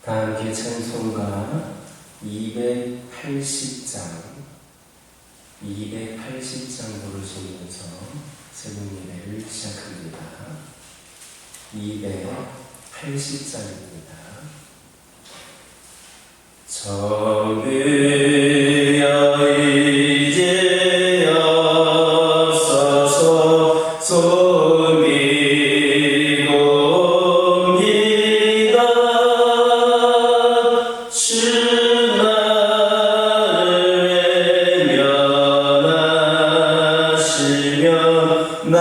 다 함께 찬송가 280장 부르시면서 새벽 예배를 시작합니다. 280장입니다. 전으여 이제 없어서 손 들고 옵니다. 주 나를 외면하시면 나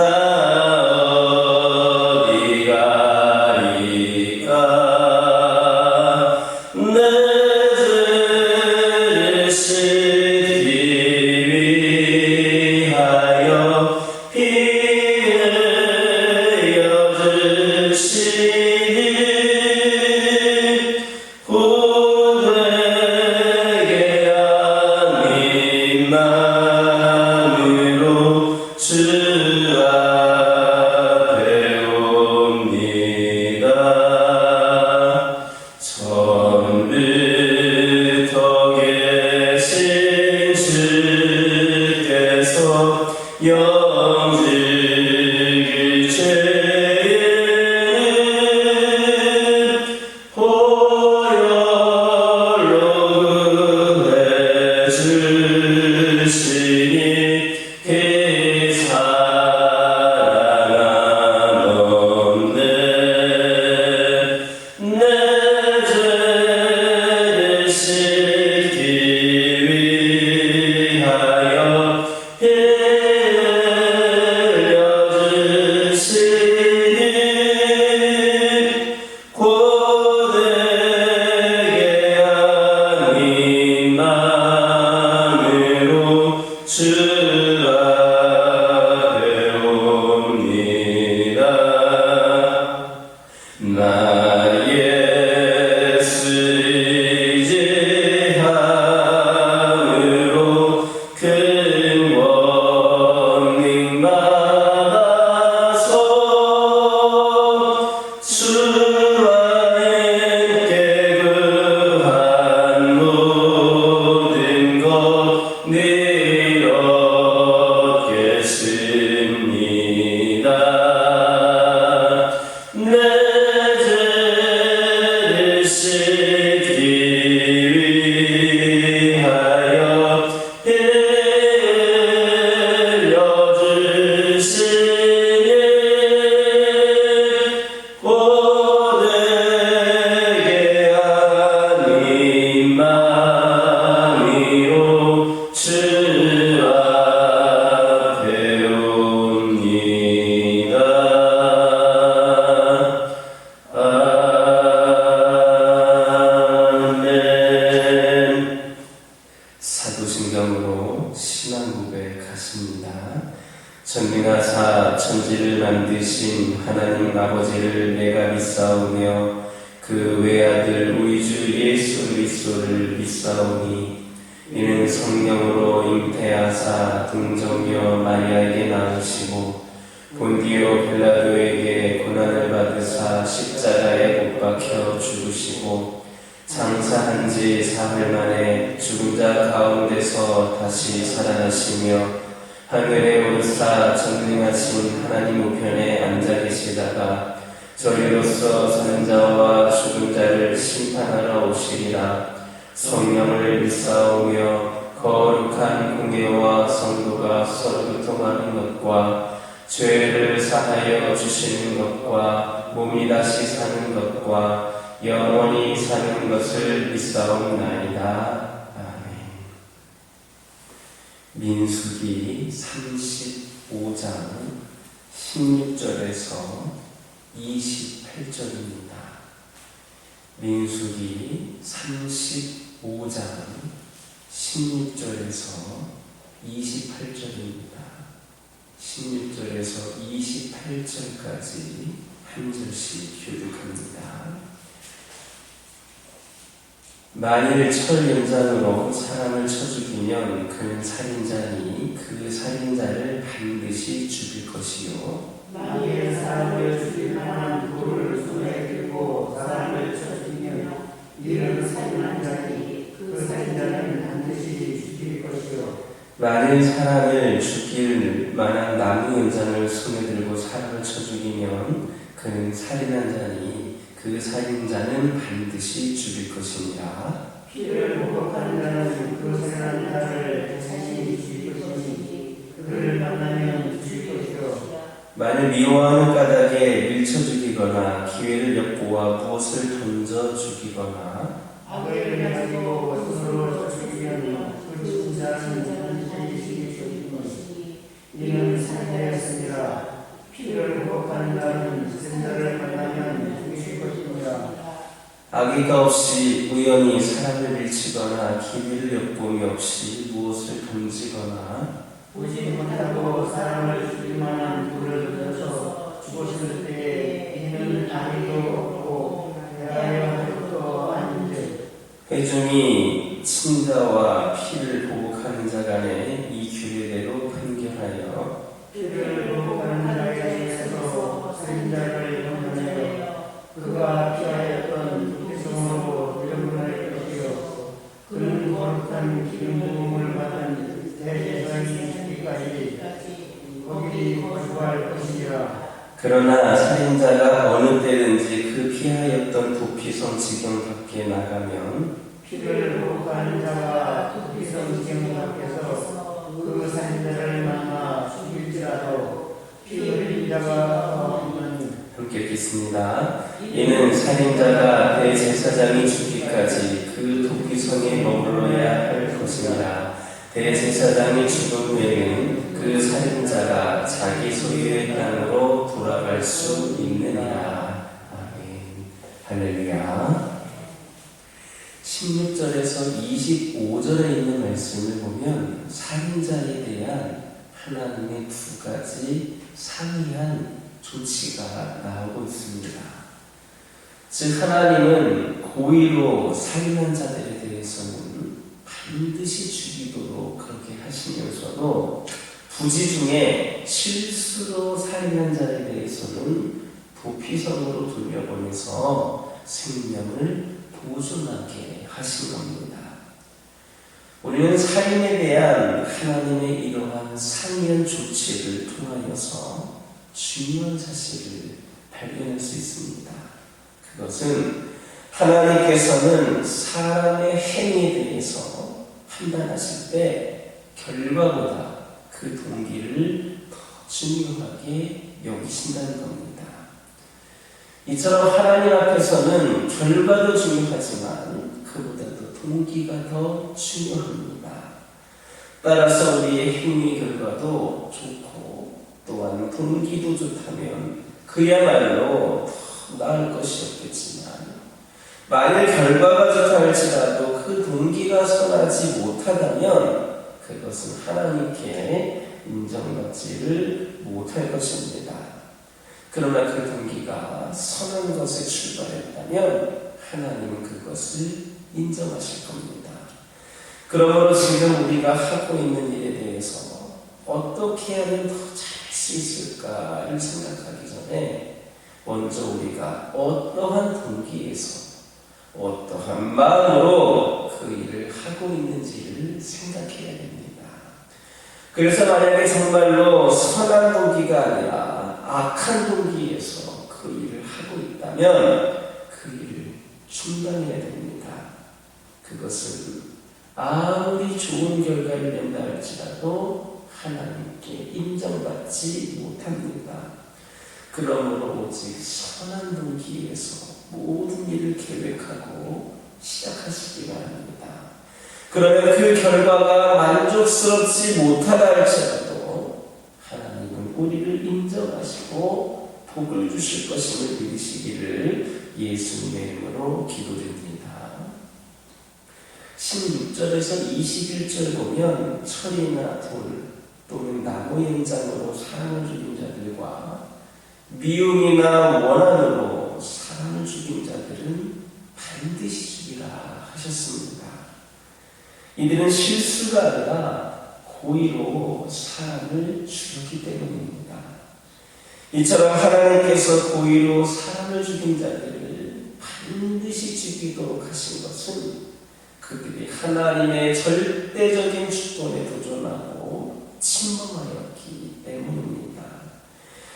어디 가리까. 내 죄를 씻기 위하여 피 흘려주시니 고되게 아닌 마음으로 주 앞에 옵니다. 처음부터 계신 주께서 영적인 죄는 보혈로 구해 주시니 그 사랑 없네. 내 죄를 씻기 위하여 피 흘려주시니 고되게 아닌 마음으로 주 앞에 옵니다. 나 예수 의지함으로 큰 권능 받아서 주와 함께 구한 모든 것 늘 얻겠습니다. 내 죄를 씻기 위하여 피 흘려주시니 고되게 아닌 마음으로 주 앞에 옵니다. 아멘. 사도신경으로 신앙 고백하십니다. 전능하사 천지를 만드신 하나님 아버지를 내가 믿사오며 그 외아들 우리 주 예수 그리스도를 믿사오니 이는 성령으로 잉태하사 동정녀 마리아에게 낳으시고 본디오 빌라도에게 고난을 받으사 십자가에 못 박혀 죽으시고 장사한 지 사흘 만에 죽은 자 가운데서 다시 살아나시며 하늘에 오르사 전능하신 하나님 우편에 앉아 계시다가 저리로서 사는 자와 죽은 자를 심판하러 오시리라. 성령을 믿사오며 거룩한 공예와 성도가 서로 교통하는 것과 죄를 사하여 주시는 것과 몸이 다시 사는 것과 영원히 사는 것을 믿사옵나이다. 민수기 35장 16절에서 28절입니다. 민수기 35장 16절에서 28절입니다. 16절에서 28절까지 한 절씩 교독합니다. 만일 철연장으로 사람을 쳐 죽이면 그는 살인자니 그 살인자를 반드시 죽일 것이요. 만일 사람을 죽일 만한 돌을 손에 들고 사람을 쳐 죽이면 만일 사람을 죽일 만한 나무 연장을 손에 들고 사람을 쳐 죽이면 그는 살인한 자니 그 살인자는 반드시 죽일 것이니라. 피를 보복하는 자는 그 살인한 자를 자신이 죽일 것이니 그를 만나면 죽일 것이요. 만일 미워하는 까닭에 밀쳐 죽이거나 기회를 엿보아 무엇을 던져 죽이거나 악을 가지고 스스로 죽이면 그 죽은 자는 반드시 죽일 것이니 이는 상대였습니다. 피를 보복하는 자는 생자를 만나면 죽일 것입니다. 악의가 없이 우연히 사람을 밀치거나 기회를 엿봄이 없이 무엇을 던지거나 보지 못하고 사람을 죽일 만한 돌을 던져 죽었을 때에 이는 악의도 없고 대하여 할 것도 아닌데 회중이 친자와 피를 보복하는 자 간에 이 규례대로 판결하여 피를 보복하는 자에 대해서 살인자를 판단하여 그가 피하였던 도피성으로 돌려보낼 것이요 그는 거룩한 기름 부음을 받은 대제사장이 죽기까지 거기 거주할 것이니라. 그러나 살인자가 어느 때든지 그 피하였던 도피성 지경 밖에 나가면 피를 보복하는 자가 도피성 지경 밖에서 그 살인자를 만나 죽일지라도 피 흘린 자가 없는 함께 읽겠습니다. 이는 살인자가 대제사장이 죽기까지 그 도피성에 머물러야 할 것이니라. 대제사장이 죽은 후에는 그 살인자가 자기 소유의 땅으로 돌아갈 수 있느니라. 아멘. 할렐루야. 16절에서 25절에 있는 말씀을 보면 살인자에 대한 하나님의 두 가지 상이한 조치가 나오고 있습니다. 즉 하나님은 고의로 살인한 자들에 대해서는 반드시 죽이도록 그렇게 하시면서도 부지 중에 실수로 살인한 자에 대해서는 도피성으로 돌려보내서 생명을 보존하게 하신 겁니다. 우리는 살인에 대한 하나님의 이러한 상이한 조치를 통하여서 중요한 사실을 발견할 수 있습니다. 그것은 하나님께서는 사람의 행위에 대해서 판단하실 때 결과보다 그 동기를 더 중요하게 여기신다는 겁니다. 이처럼 하나님 앞에서는 결과도 중요하지만 그보다도 동기가 더 중요합니다. 따라서 우리의 행위 결과도 좋고 또한 동기도 좋다면 그야말로 더 나을 것이 없겠지만 만일 결과가 좋다 할지라도 그 동기가 선하지 못하다면 그것은 하나님께 인정받지를 못할 것입니다. 그러나 그 동기가 선한 것에 출발했다면 하나님은 그것을 인정하실 겁니다. 그러므로 지금 우리가 하고 있는 일에 대해서 어떻게 하면 더 잘할 수 있을까를 생각하기 전에 먼저 우리가 어떠한 동기에서 어떠한 마음으로 그 일을 하고 있는지를 생각해야 됩니다. 그래서 만약에 정말로 선한 동기가 아니라 악한 동기에서 그 일을 하고 있다면 그 일을 중단해야 됩니다. 그것은 아무리 좋은 결과를 낸다 할지라도 하나님께 인정받지 못합니다. 그러므로 오직 선한 동기에서 모든 일을 계획하고 시작하시기 바랍니다. 그러면 그 결과가 만족스럽지 못하다 할지라도 하나님은 우리를 인정하시고 복을 주실 것임을 믿으시기를 예수님의 이름으로 기도드립니다. 16절에서 21절 보면 철이나 돌 또는 나무 연장으로 사람을 죽인 자들과 미움이나 원한으로 사람을 죽인 자들은 반드시 죽이라 하셨습니다. 이들은 실수가 아니라 고의로 사람을 죽였기 때문입니다. 이처럼 하나님께서 고의로 사람을 죽인 자들을 반드시 죽이도록 하신 것은 그들이 하나님의 절대적인 주권에 도전하고 침범하였기 때문입니다.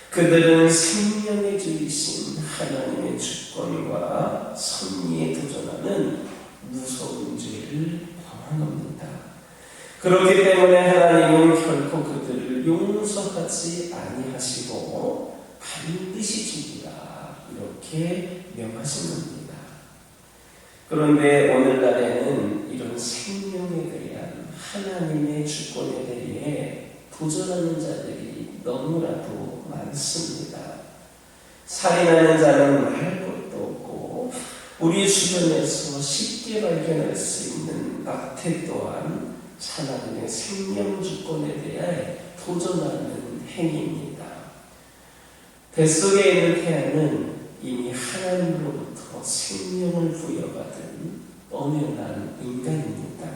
그들은 생명의 주이신 하나님의 주권과 섭리에 도전하는 무서운 죄를 범합니다. 그렇기 때문에 하나님은 결코 그들을 용서하지 아니하시고 반드시 죽이라 이렇게 명하신 겁니다. 그런데 오늘날에는 이런 생명에 대한 하나님의 주권에 대해 도전하는 자들이 너무나도 많습니다. 살인하는 자는 말 것도 없고 우리 주변에서 쉽게 발견할 수 있는 낙태 또한 하나님의 생명 주권에 대해 도전하는 행위입니다. 뱃속에 있는 태아는 이미 하나님으로부터 생명을 부여받은 엄연한 인간입니다.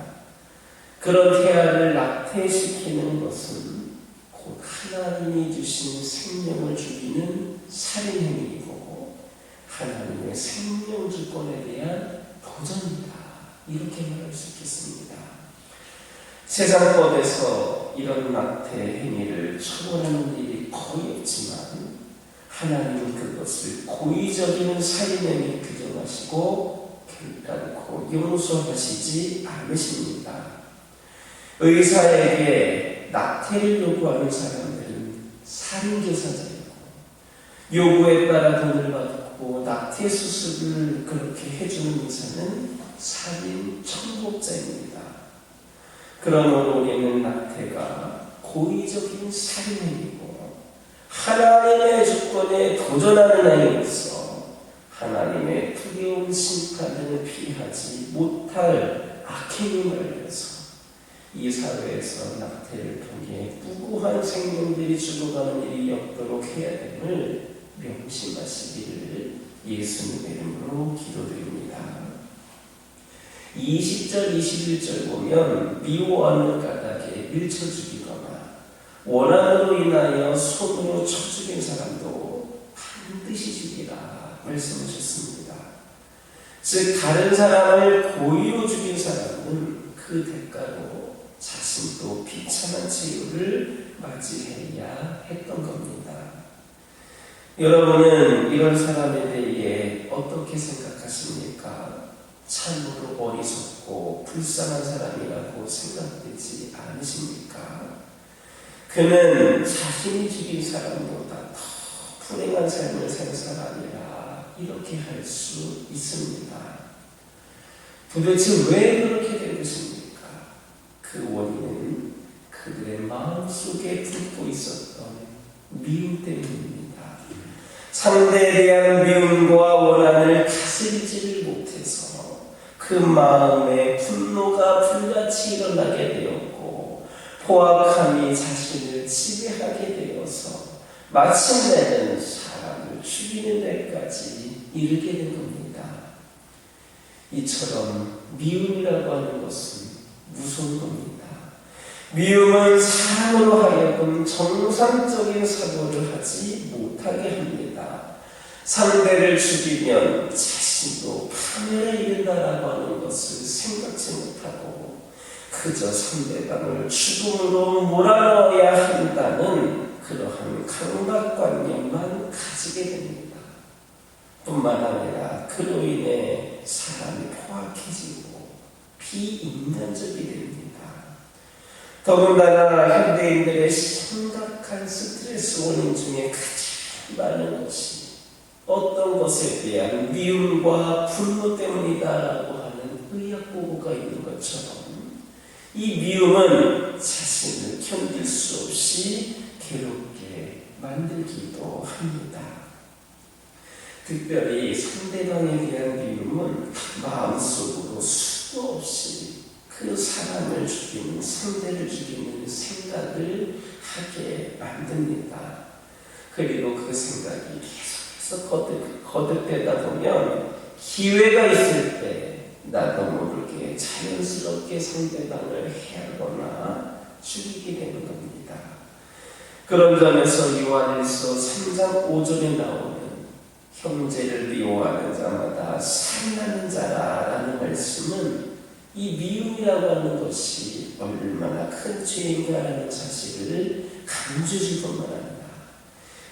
그런 태아를 낙태시키는 것은 곧 하나님이 주신 생명을 죽이는 살인행위이고 하나님의 생명 주권에 대한 도전이다. 이렇게 말할 수 있겠습니다. 세상법에서 이런 낙태 행위를 처벌하는 일이 거의 없지만 하나님은 그것을 고의적인 살인행위 규정하시고 결단코 용서하시지 않으십니다. 의사에게 낙태를 요구하는 사람들은 살인교사자이고 요구에 따라 돈을 받고 낙태 수술을 그렇게 해주는 의사는 살인 청복자입니다. 그러므로 우리는 낙태가 고의적인 살인행위고 하나님의 주권에 도전하는 행위로서 하나님의 두려운 심판을 피하지 못할 악행임을 알려서 이 사회에서 낙태를 통해 무고한 생명들이 죽어가는 일이 없도록 해야 됨을 명심하시기를 예수님의 이름으로 기도드립니다. 20절, 21절 보면 미워하는 까닭에 밀쳐 죽이거나 원한으로 인하여 손으로 쳐 죽인 사람도 반드시 죽이라 말씀하셨습니다. 즉 다른 사람을 고의로 죽인 사람은 그 대가로 자신도 비참한 치유를 맞이해야 했던 겁니다. 여러분은 이런 사람에 대해 어떻게 생각하십니까? 참으로 어리석고 불쌍한 사람이라고 생각되지 않으십니까? 그는 자신이 죽인 사람보다 더 불행한 삶을 산 사람이라 이렇게 할 수 있습니다. 도대체 왜 그렇게 된 것입니까? 그 원인은 그들의 마음속에 품고 있었던 미움 때문입니다. 상대에 대한 미움과 원한을 다스리지를 못해서 그 마음에 분노가 불같이 일어나게 되었고 포악함이 자신을 지배하게 되어서 마침내는 사람을 죽이는 데까지 이르게 된 겁니다. 이처럼 미움이라고 하는 것은 무서운 겁니다. 미움은 사람으로 하여금 정상적인 사고를 하지 못하게 합니다. 상대를 죽이면 자신도 파멸에 이른다라고 하는 것을 생각지 못하고 그저 상대방을 죽음으로 몰아넣어야 한다는 그러한 강박관념만 가지게 됩니다. 뿐만 아니라 그로 인해 사람이 포악해지고 비인간적이 됩니다. 더군다나 현대인들의 심각한 스트레스 원인 중에 가장 많은 것이 어떤 것에 대한 미움과 분노 때문이다라고 하는 의학 보고가 있는 것처럼 이 미움은 자신을 견딜 수 없이 괴롭게 만들기도 합니다. 특별히 상대방에 대한 미움은 마음속으로 수도 없이 그 사람을 죽이는, 상대를 죽이는 생각을 하게 만듭니다. 그리고 그 생각이 계속해서 거듭되다 보면 기회가 있을 때 나도 모르게 자연스럽게 상대방을 해하거나 죽이게 되는 겁니다. 그런 점에서 요한일서 3장 5절에 나오는 형제를 미워하는 자마다 살인하는 자라는 말씀은 이 미움이라고 하는 것이 얼마나 큰 죄인가라는 사실을 감추실 뿐만 아니라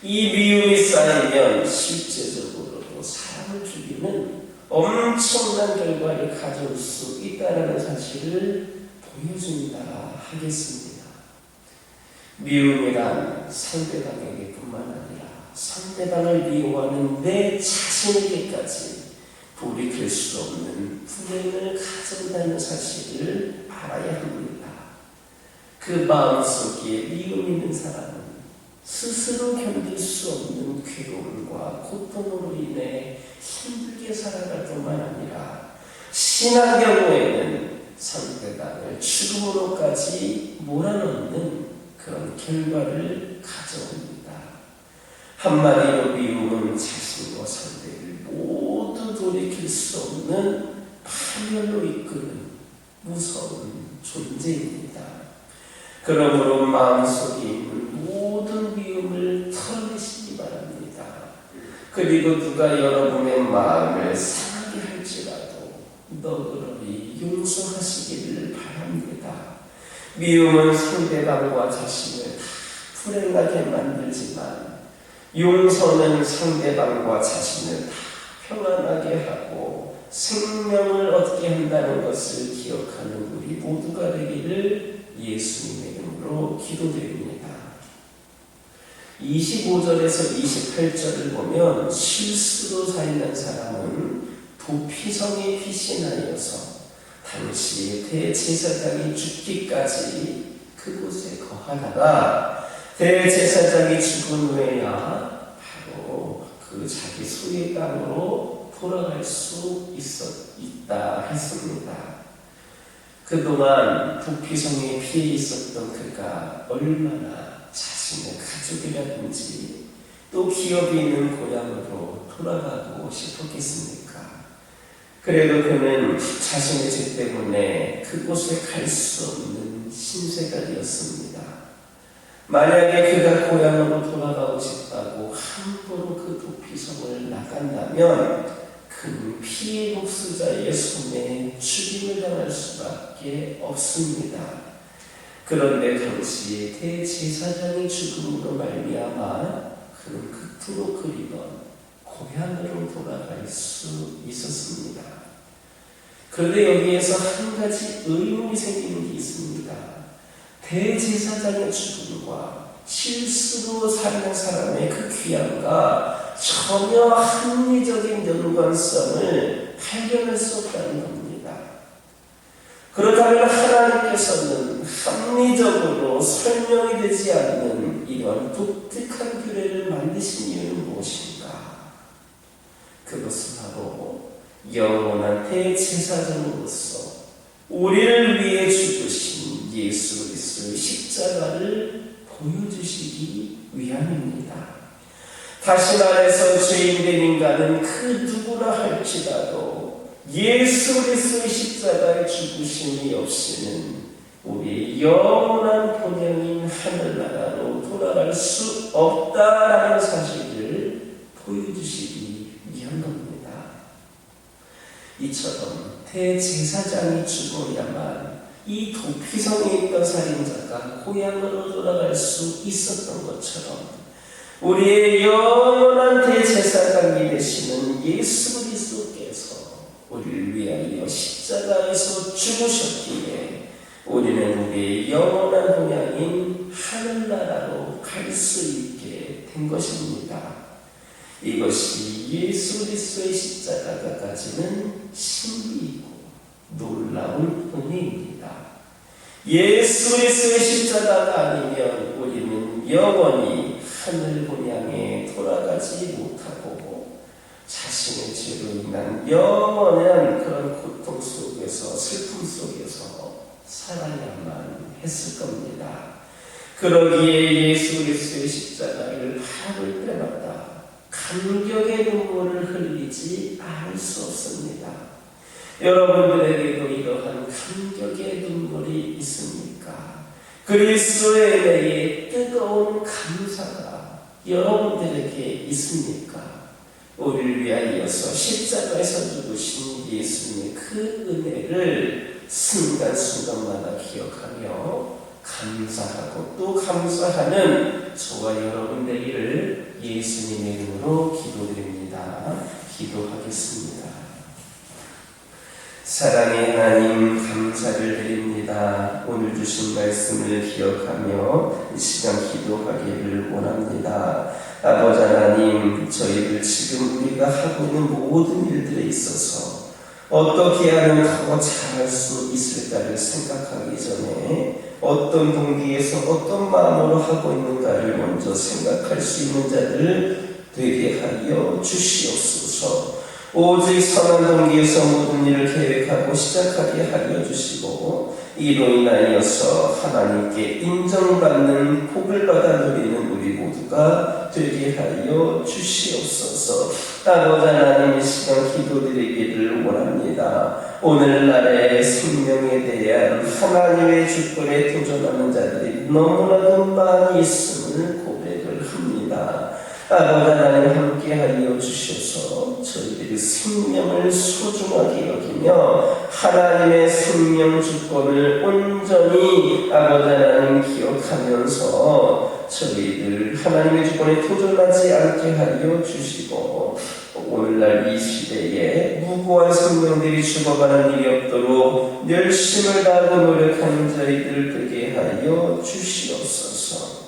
이 미움이 쌓이면 실제적으로도 사람을 죽이는 엄청난 결과를 가져올 수 있다는 사실을 보여준다 하겠습니다. 미움이란 상대방에게 뿐만 아니라 상대방을 미워하는 내 자신에게까지 돌이킬 수 없는 불행을 가져온다는 사실을 알아야 합니다. 그 마음속에 미움 있는 사람은 스스로 견딜 수 없는 괴로움과 고통으로 인해 힘들게 살아갈 뿐만 아니라 심한 경우에는 상대방을 죽음으로까지 몰아넣는 그런 결과를 가져옵니다. 한마디로 미움은 자신과 상대를 모두 돌이킬 수 없는 파멸로 이끄는 무서운 존재입니다. 그러므로 마음속에 있는 모든 미움을 털어내시기 바랍니다. 그리고 누가 여러분의 마음을 상하게 할지라도 너그러이 용서하시기를 바랍니다. 미움은 상대방과 자신을 다 불행하게 만들지만 용서는 상대방과 자신을 다 평안하게 하고 생명을 얻게 한다는 것을 기억하는 우리 모두가 되기를 예수님의 이름으로 기도드립니다. 25절에서 28절을 보면 실수로 살인한 사람은 도피성에 피신하여서 당시 대제사장이 죽기까지 그곳에 거하다가 대제사장이 죽은 후에야 바로 그 자기 소유의 땅으로 돌아갈 수 있다 했습니다. 그동안 도피성에 피해 있었던 그가 얼마나 자신의 가족이라든지 또 기업이 있는 고향으로 돌아가고 싶었겠습니까? 그래도 그는 자신의 죄 때문에 그곳에 갈 수 없는 신세가 되었습니다. 만약에 그가 고향으로 돌아가고 싶다고 함부로 그 도피성을 나간다면 그는 피해 복수자의 손에 죽임을 당할 수밖에 없습니다. 그런데 당시 대제사장의 죽음으로 말미암아 그는 그토록 그리던 고향으로 돌아갈 수 있었습니다. 그런데 여기에서 한 가지 의문이 생기는 게 있습니다. 대제사장의 죽음과 실수로 살인 사람의 그 귀함과 전혀 합리적인 연관성을 발견할 수 없다는 겁니다. 그렇다면 하나님께서는 합리적으로 설명이 되지 않는 이런 독특한 규례를 만드신 이유는 무엇인가? 그것은 바로 영원한 대제사장으로서 우리를 위해 죽으신 예수 그리스도의 십자가를 보여주시기 위함입니다. 다시 말해서 죄인된 인간은 그 누구나 할지라도 예수 그리스도의 십자가의 죽으심이 없이는 우리의 영원한 본향인 하늘나라로 돌아갈 수 없다라는 사실을 보여주시기 위한 겁니다. 이처럼 대제사장이 죽어야만 이 도피성에 있던 살인자가 고향으로 돌아갈 수 있었던 것처럼 우리의 영원한 대제사장이 되시는 예수 그리스도께서 우리를 위하여 십자가에서 죽으셨기에 우리는 우리의 영원한 본향인 하늘나라로 갈 수 있게 된 것입니다. 이것이 예수 그리스도의 십자가가 가지는 신비이고 놀라운 은혜입니다. 예수 그리스도의 십자가가 아니면 우리는 영원히 하늘 본향에 돌아가지 못하고 자신의 죄로 인한 영원한 그런 고통 속에서 슬픔 속에서 살아야만 했을 겁니다. 그러기에 예수 그리스도의 십자가를 바라볼 때마다 감격의 눈물을 흘리지 않을 수 없습니다. 여러분들에게도 이러한 감격의 눈물이 있습니까? 그리스도의 은혜에 뜨거운 감사가 여러분들에게 있습니까? 우리를 위하여서 십자가에서 죽으신 예수님의 그 은혜를 순간순간마다 기억하며 감사하고 또 감사하는 저와 여러분 되기를 예수님의 이름으로 기도드립니다. 기도하겠습니다. 사랑의 하나님, 감사를 드립니다. 오늘 주신 말씀을 기억하며 이 시간 기도하기를 원합니다. 아버지 하나님, 저희들 지금 우리가 하고 있는 모든 일들에 있어서 어떻게 하면 더 잘할 수 있을까를 생각하기 전에 어떤 동기에서 어떤 마음으로 하고 있는가를 먼저 생각할 수 있는 자들 되게 하여 주시옵소서. 오직 선한 동기에서 모든 일을 계획하고 시작하게 하여 주시고 이로 인하여서 하나님께 인정받는 복을 받아 누리는 우리 모두가 되게 하여 주시옵소서. 아버지 하나님, 이 시간 기도드리기를 원합니다. 오늘날의 생명에 대한 하나님의 주권에 도전하는 자들이 너무나도 많이 있음을 고백을 합니다. 아버지 하나님, 함께하여 주셔서 저희들이 생명을 소중하게 여기며 하나님의 생명 주권을 온전히 아버지 하나님 기억하면서 저희들 하나님의 주권에 도전하지 않게 하여 주시고 오늘날 이 시대에 무고한 생명들이 죽어가는 일이 없도록 열심을 다하고 노력하는 저희들 되게 하여 주시옵소서.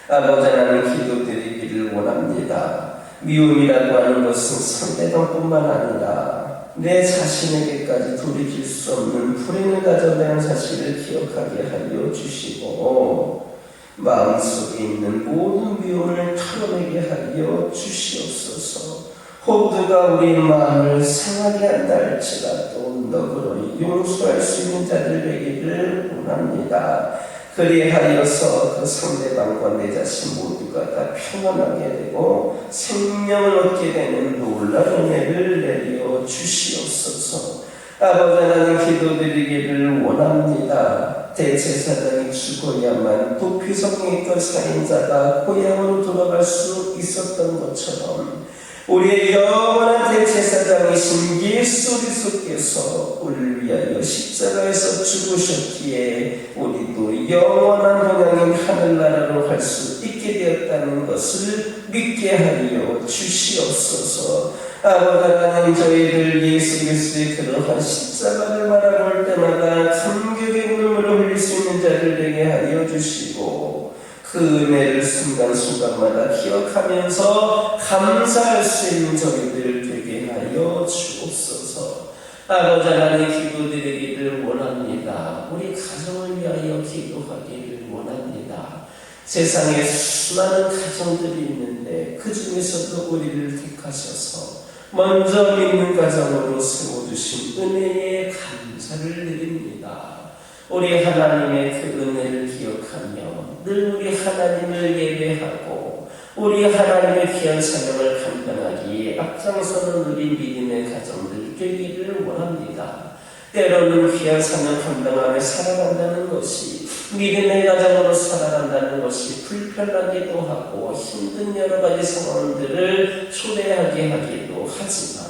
아버지 하나님, 기도드리기를 원합니다. 미움이라고 하는 것은 상대방뿐만 아니라 내 자신에게까지 돌이킬 수 없는 불행을 가져다는 사실을 기억하게 하여 주시고 마음속에 있는 모든 미움을 털어내게 하여 주시옵소서. 혹 누가 우리 마음을 상하게 한다 할지라도 너그러이 용서할 수 있는 자들 되기를 원합니다. 그리하여서 그 상대방과 내 자신 모두가 다 평안하게 되고 생명을 얻게 되는 놀라운 은혜를 내려 주시옵소서. 아버지 하나님, 기도드리기를 원합니다. 대제사장이 죽어야만 도피성에 있던 살인자가 고향으로 돌아갈 수 있었던 것처럼 우리의 영원한 대제사장이신 예수 그리스도께서 우리를 위하여 십자가에서 죽으셨기에 우리도 영원한 본향인 하늘나라로 갈 수 있게 되었다는 것을 믿게 하여 주시옵소서. 아버지 하나님, 저희들 예수 그리스도의 그러한 십자가를 바라볼 때마다 감격의 눈물을 흘릴 수 있는 자들 되게 하여 주시고 그 은혜를 순간순간마다 기억하면서 감사할 수 있는 저희들 되게 하여 주옵소서. 아버지 하나님, 기도드리기를 원합니다. 우리 가정을 위하여 기도하기를 원합니다. 세상에 수많은 가정들이 있는데 그 중에서도 우리를 택하셔서 먼저 믿는 가정으로 세워주신 은혜에 감사를 드립니다. 우리 하나님의 그 은혜를 기억하며 늘 우리 하나님을 예배하고 우리 하나님의 귀한 사명을 감당하기에 앞장서는 우리 믿음의 가정들 되기를 원합니다. 때로는 귀한 사명 감당하며 살아간다는 것이 믿음의 가정으로 살아간다는 것이 불편하기도 하고 힘든 여러 가지 상황들을 초래하게 하기도 하지만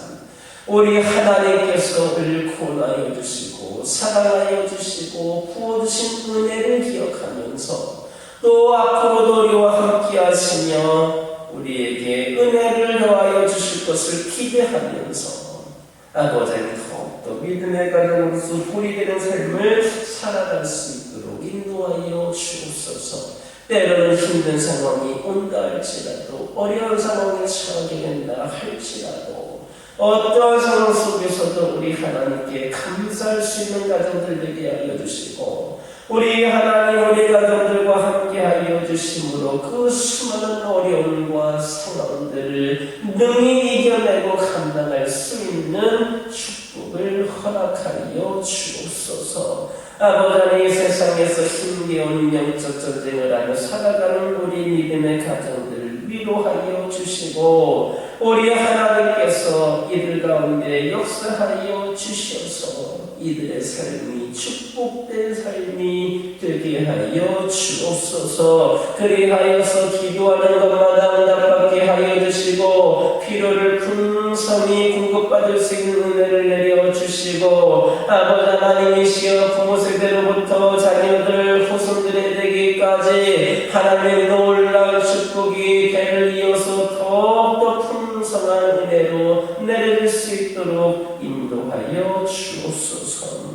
우리 하나님께서 우리를 구원하여 주시고 사랑하여 주시고 부어주신 은혜를 기억하면서 또 앞으로도 우리와 함께 하시며 우리에게 은혜를 더하여 주실 것을 기대하면서 아버지 더욱더 믿음의 가정으로서 불이 되는 삶을 살아갈 수 있도록 인도하여 주옵소서. 때로는 힘든 상황이 온다 할지라도 어려운 상황에 처하게 된다 할지라도 어떠한 상황 속에서도 우리 하나님께 감사할 수 있는 가정들 되게 하여 주시고 우리 하나님 우리 가정들과 함께 하여 주심으로 그 수많은 어려움과 상황들을 능히 이겨내고 감당할 수 있는 축복을 허락하여 주옵소서. 아버지 하나님, 세상에서 힘겨운 영적 전쟁을 하며 살아가는 우리 믿음의 가정들을 위로하여 주시고 우리 하나님께서 이들 가운데 역사하여 주셔서 이들의 삶이 축복된 삶이 되게 하여 주옵소서. 그리하여서 기도하는 것마다 응답받게 하여 주시고 필요를 풍성히 공급받을 수 있는 은혜를 내려 주시옵소서. 주시고 아버지 하나님이시여 부모 세대로부터 자녀들 후손들에 되기까지 하나님의 놀라운 축복이 대를 이어서 더욱더 풍성한 은혜로 내려질 수 있도록 인도하여 주옵소서.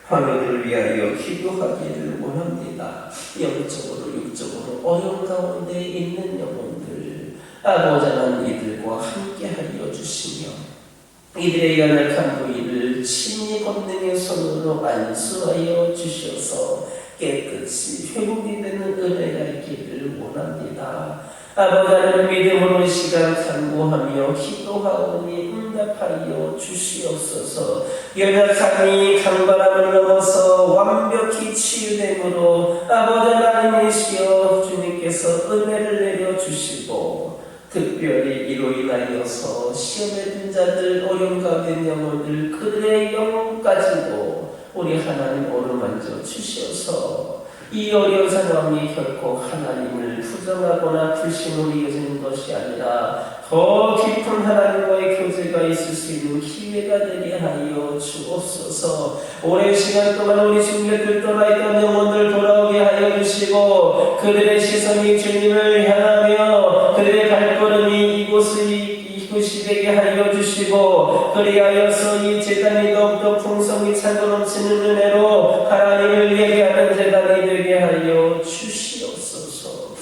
화면을 위하여 기도하기를 원합니다. 영적으로 육적으로 어려운 가운데 있는 영혼들 아버지 하나님 이들과 함께하여 주시며 이들의 연약한 부위를 친히 권능의 손으로 안수하여 주셔서 깨끗이 회복이 되는 은혜가 있기를 원합니다. 아버지 하나님 믿음으로 이 시간 간구하며 기도하오니 응답하여 주시옵소서. 연약함이 강건함을 넘어서 완벽히 치유됨으로 아버지 하나님이시여 주님께서 은혜를 내려주시고 특별히 이로 인하여서 시험에 든 자들 어려움 가운데 있는 영혼들 그들의 영혼까지도 우리 하나님 어루만져 주셔서 이 어려운 상황이 결코 하나님을 부정하거나 불신으로 이어지는 것이 아니라 더 깊은 하나님과의 교제가 있을 수 있는 기회가 되게 하여 주옵소서. 오랜 시간 동안 우리 중교들 떠나있던 영혼들 돌아오게 하여 주시고 그들의 시선이 주님을 향하며 그들의 발걸음이 이곳이 되게 하여 주시고 그리하여서 이 제단이 더욱더 풍성히 차고 넘치는 은혜로 하나님을 예배하는 제단이 되게 하여 주시옵소서.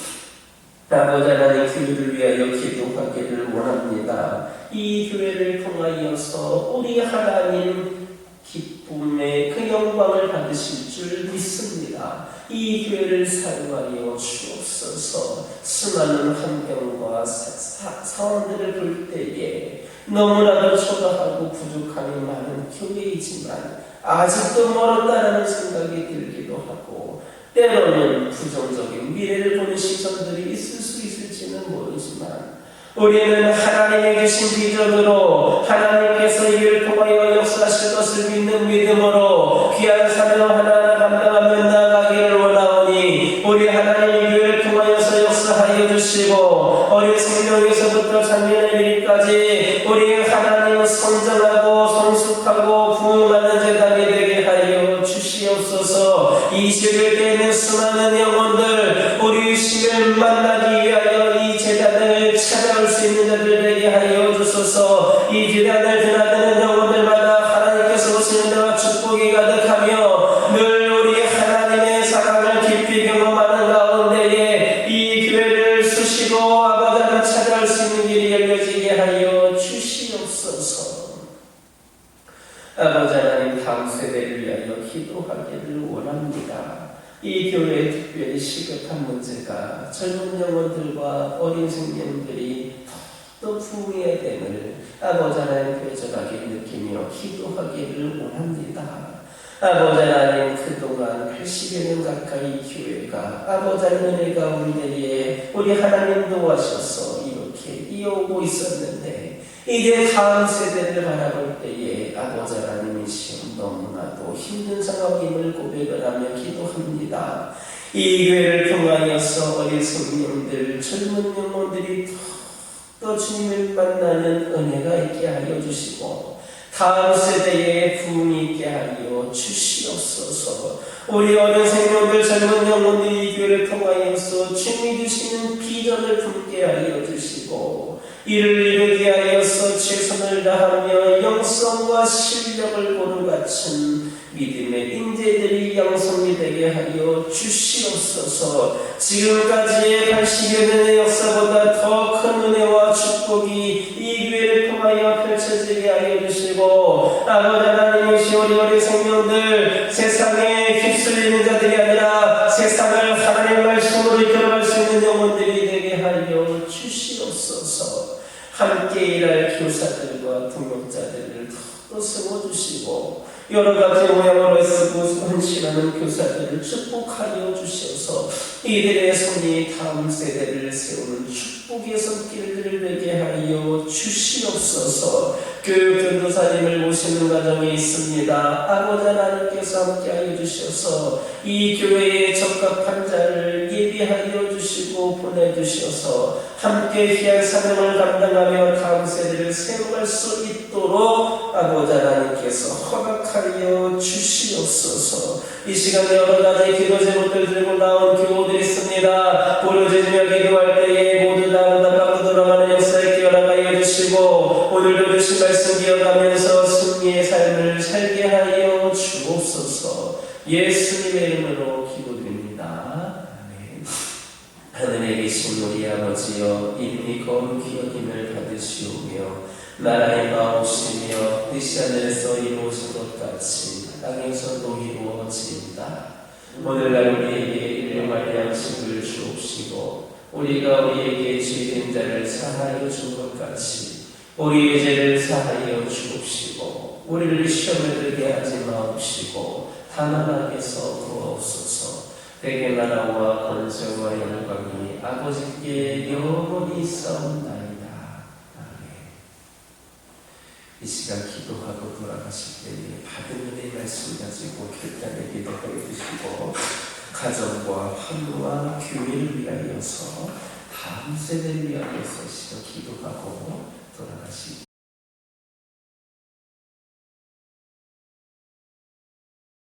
아버지 하나님 교회를 위하여 기도하기를 원합니다. 이 교회를 통하여서 우리 하나님 기쁨의 그 영광을 받으실 줄 믿습니다. 이 교회를 사용하여 주옵소서. 수많은 환경과 상황들을 볼 때에 너무나도 초라하고 부족함이 많은 교회이지만 아직도 멀었다라는 생각이 들기도 하고 때로는 부정적인 미래를 보는 시선들이 있을 수 있을지는 모르지만 우리는 하나님의 주신 비전으로 하나님께서 이를 통하여 역사하실 것을 믿는 믿음으로 귀한 사명 하나하나 감당하며 나아가기를 원하오니 우리 하나님의 교회를 통하여서 역사하여 주시고 어린 생명에서부터 장년의 일까지 우리 하나님은 성장하고 성숙하고 부흥하는 제단이 되게 하여 주시옵소서. 이 세계에 수많은 영혼들 우리 주님을 만나기 위하여 이 제단을 찾아올 수 있는 자들 되게 하여 주소서. 이 제단을 드나드는 영혼들마다 하나님께서 오시는 데와 축복이 가득하며 늘 우리 하나님의 사랑을 깊이 경험하는 가운데에 이 교회를 쓰시고 아버지 하나님 찾아올 수 있는 길이 열려지게 하여 주시옵소서. 아버지 하나님 다음 세대를 위하여 기도하기를 원합니다. 이 교회에 특별히 시급한 문제가 젊은 영혼들과 어린 생명들이 더 부흥해야 됨을 아버지 하나님 간절하게 느끼며 기도하기를 원합니다. 아버지 하나님 그동안 80여 년 가까이 교회가 아버지 하나님 은혜 가운데에 우리 하나님 도와셔서 이렇게 이어오고 있었는데 이제 다음 세대를 바라볼 때에 아버지 하나님이시여 너무나도 힘든 상황임을 고백을 하며 기도합니다. 이 교회를 통하여서 어린 성령들 젊은 영혼들이 더 주님을 만나는 은혜가 있게 하여 주시고 다음 세대에 부흥이 있게 하여 주시옵소서. 우리 어린 생명들 젊은 영혼들이 이 교회를 통하여서 주님이 주시는 비전을 품게 하여 주시고 이를 이루게 하여서 최선을 다하며 영성과 실력을 고루 갖춘 믿음의 인재들이 양성이 되게 하여 주시옵소서. 지금까지의 80여 년의 역사보다 더 큰 은혜와 축복이 이 교회를 통하여 펼쳐지게 하여 주시고 아버지 하나님이시여 우리 어린 생명들 세상에 휩쓸리는 자들이 아니라 세상을 하나님의 말씀으로 이끌어갈 수 있는 영혼들이 되게 하여 주시옵소서. 함께 일할 교사들과 동역자들을 더 세워주시고 여러 가지 모양으로 쓰고 헌신하는 교사들을 축복하여 주셔서 이들의 손이 다음 세대를 세우는 축복의 손길들을 되게 하여 주시옵소서. 교육 전도사님을 모시는 과정에 있습니다. 아버지 하나님께서 함께 하여 주셔서 이 교회에 적합한 자를 예비하여 주시고 보내주셔서 함께 귀한 사명을 감당하며 다음 세대를 세워갈 수 있도록 아버지 하나님께서 하나님께서 허락하여 주시옵소서. 이 시간에 여러 가지 기도 제목들 들고 나온 교우들이 있습니다. 부르짖으며 기도할 때에 모두 다 응답받고 돌아가는 역사에 기어나가게 해주시고 오늘도 주신 말씀 기억하면서 승리의 삶을 살게 하여 주옵소서. 예수님의 이름으로 기도드립니다. 아멘. 하늘에 계신 우리 아버지여, 이름이 거룩히 여김을 받으시오며 나라의 마옵시며 뜻이 하늘에서 이루어진 것 같이 땅에서도 이루어지이다. 오늘날 우리에게 일용할 양식을 주옵시고 우리가 우리에게 죄된 자를 사하여 준 것 같이 우리의 죄를 사하여 주옵시고 우리를 시험에 들게 하지 마옵시고 다만 악에서 구하옵소서. 대개 나라와 권세와 영광이 아버지께 영원히 있사옵나이다. 아멘. 이 시간 기도하고 돌아가실 때에 받은 은혜의 말씀 가지고 결단의 기도하게 되시고 가정과 환우와 교회를 위하여서 다음 세대를 위하여서 기도하고 돌아가시기